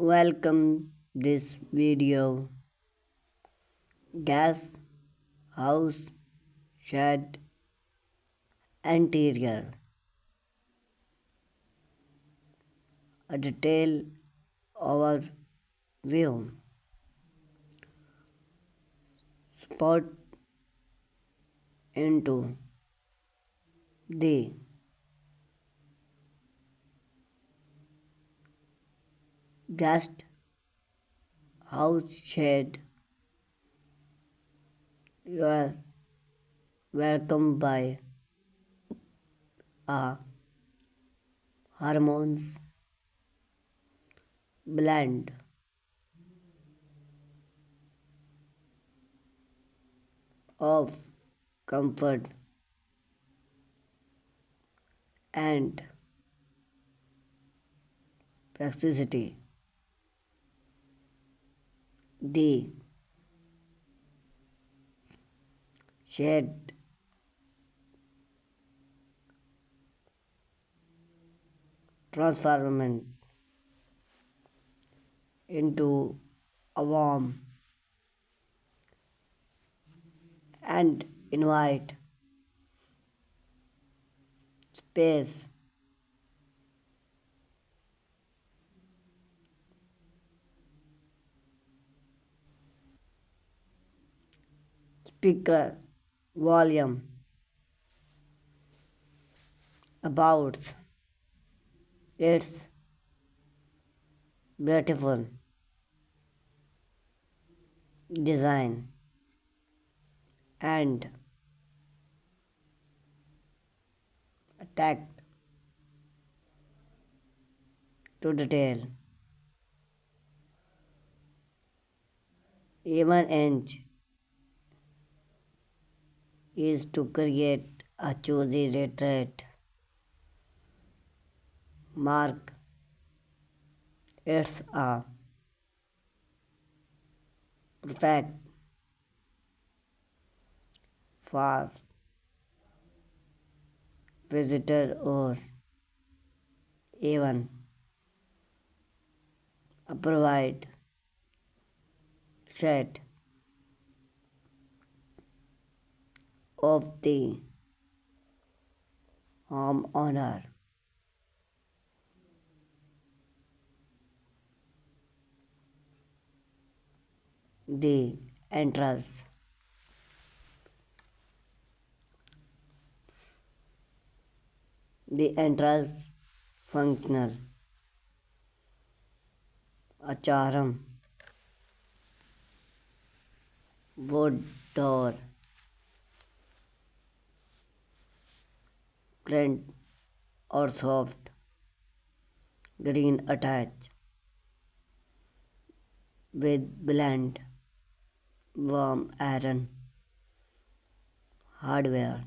Welcome this video. Gas, house, shed, interior. A detailed overview. Spot into the guest house shed. You are welcomed by a hormones blend of comfort and practicity. The shed transformation into a warm and invite space. Speaker volume about its beautiful design and attack to detail. Even inch is to create a choosy retreat. Mark it's a perfect for visitor or even a provide set of the homeowner. The entrance. The entrance functional. A charm. Wood door. Print or soft. Green attached with blend warm iron hardware.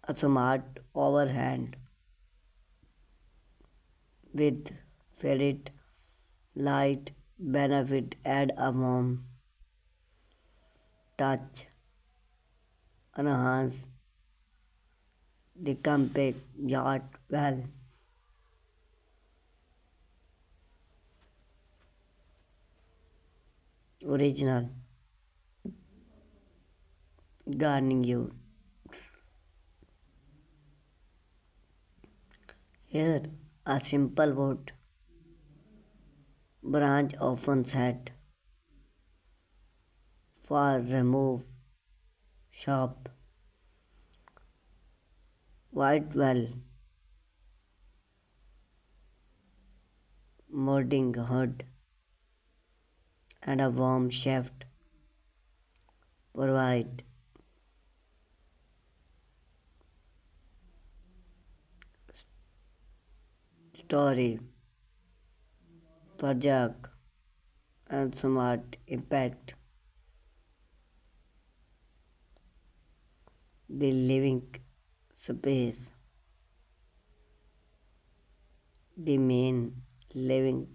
A smart overhand with ferret light benefit add a warm touch enhance the compact yacht well. Original gardening you. Here a simple wood branch often set for remove sharp white well molding hood and a warm shaft provide story project and smart impact the living space. The main living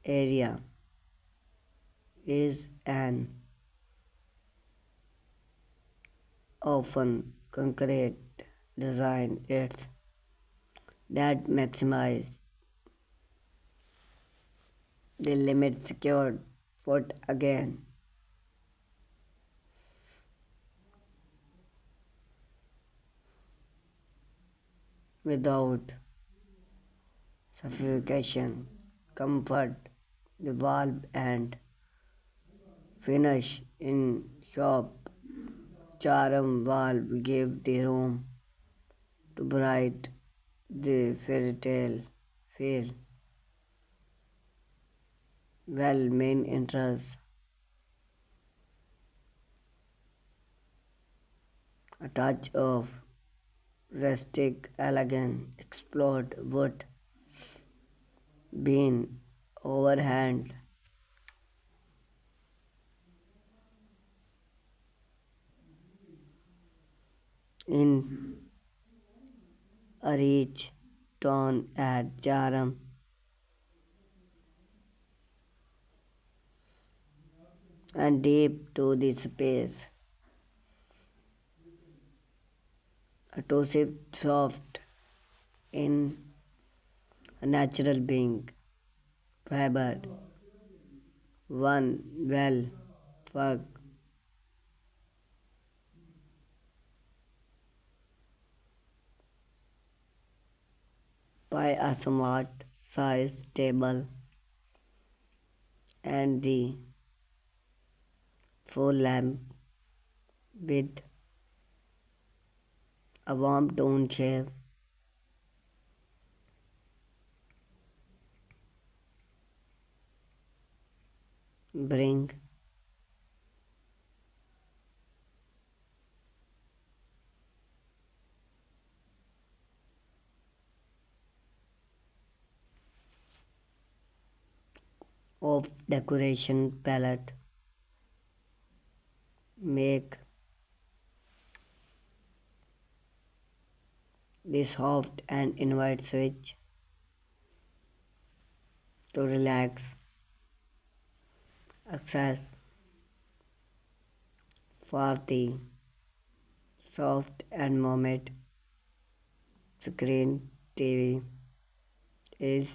area is an often concrete design it's that maximize the limit secured foot again without suffocation, comfort, the valve and finish in shop charm valve give the room to bright the fairy tale feel. Well main interest, a touch of rustic elegance explored wood being overhand in a rich tone add charm and deep to the space. A toasted soft in a natural being fiber one well work by a smart size table and the full lamp with a warm tone shade bring of decoration palette make the soft and invite switch to relax access for the soft and moment screen TV is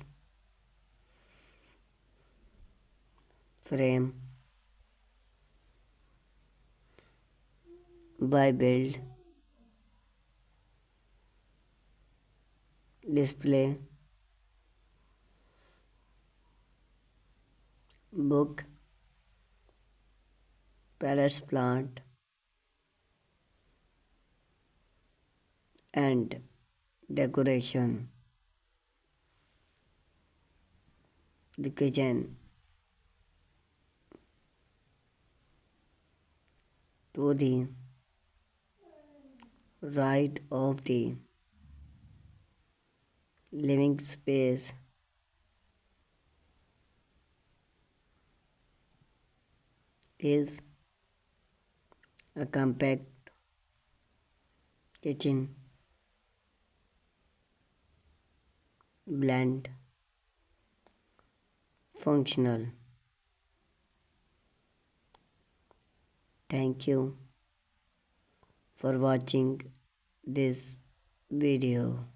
frame by build display book palace plant and decoration the kitchen to the right of the living space is a compact kitchen blend functional. Thank you for watching this video.